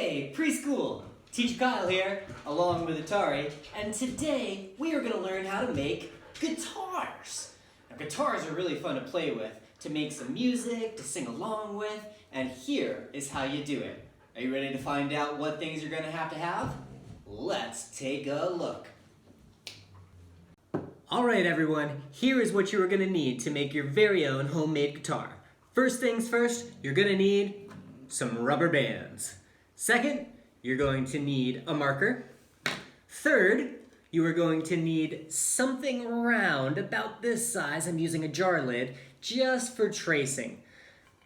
Hey, preschool! Teacher Kyle here, along with Atari, and today we are going to learn how to make guitars. Now, guitars are really fun to play with, to make some music, to sing along with, and here is how you do it. Are you ready to find out what things you're going to have? Let's take a look. Alright everyone, here is what you are going to need to make your very own homemade guitar. First things first, you're going to need some rubber bands. Second, you're going to need a marker. Third, you are going to need something round about this size. I'm using a jar lid just for tracing.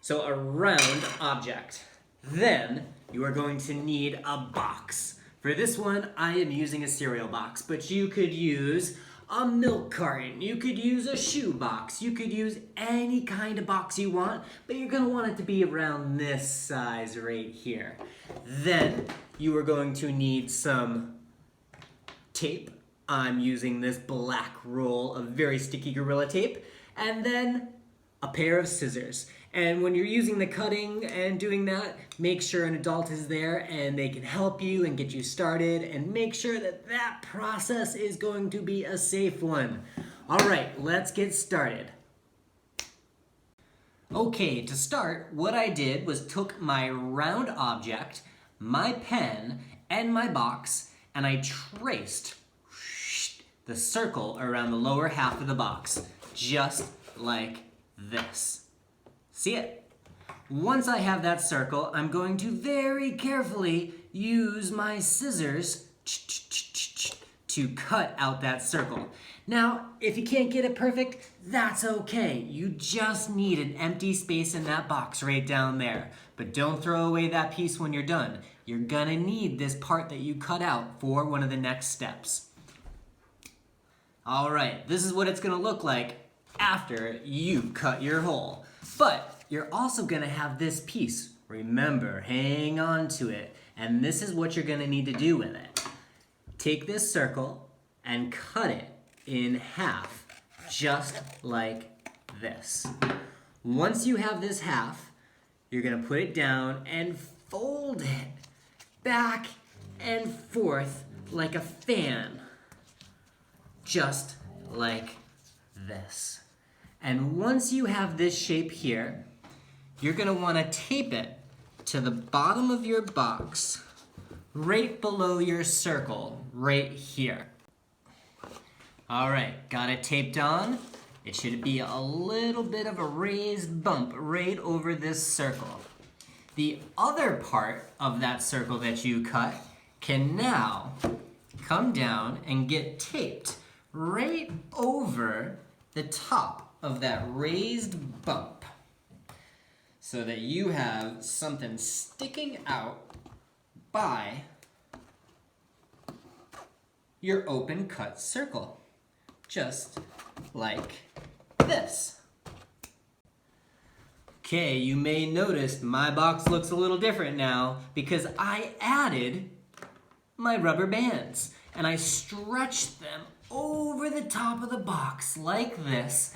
So a round object. Then you are going to need a box. For this one, I am using a cereal box, but you could use a milk carton, you could use a shoe box, you could use any kind of box you want, but you're going to want it to be around this size right here. Then you are going to need some tape. I'm using this black roll of very sticky Gorilla Tape, and then a pair of scissors. And when you're using the cutting and doing that, make sure an adult is there and they can help you and get you started, and make sure that that process is going to be a safe one. All right, let's get started. Okay, to start, what I did was took my round object, my pen, and my box, and I traced the circle around the lower half of the box, just like this. See it? Once I have that circle, I'm going to very carefully use my scissors to cut out that circle. Now, if you can't get it perfect, that's okay. You just need an empty space in that box right down there. But don't throw away that piece when you're done. You're gonna need this part that you cut out for one of the next steps. All right, this is what it's gonna look like after you cut your hole. But you're also gonna have this piece. Remember, hang on to it. And this is what you're gonna need to do with it. Take this circle and cut it in half, just like this. Once you have this half, you're gonna put it down and fold it back and forth like a fan, just like this. And once you have this shape here, you're gonna wanna tape it to the bottom of your box, right below your circle, right here. All right, got it taped on. It should be a little bit of a raised bump right over this circle. The other part of that circle that you cut can now come down and get taped right over the top of that raised bump, so that you have something sticking out by your open cut circle, just like this. Okay, you may notice my box looks a little different now because I added my rubber bands and I stretched them over the top of the box like this,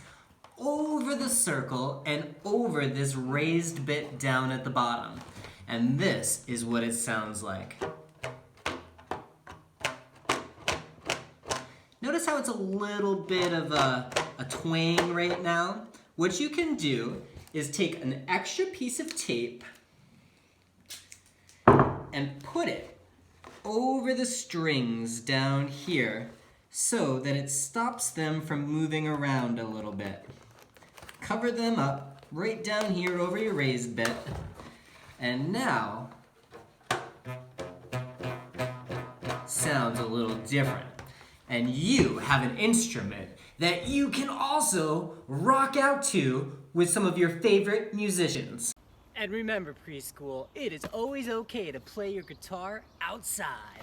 over the circle and over this raised bit down at the bottom. And this is what it sounds like. Notice how it's a little bit of a twang right now? What you can do is take an extra piece of tape and put it over the strings down here so that it stops them from moving around a little bit. Cover them up right down here over your raised bit. And now, sounds a little different. And you have an instrument that you can also rock out to with some of your favorite musicians. And remember, preschool, it is always okay to play your guitar outside.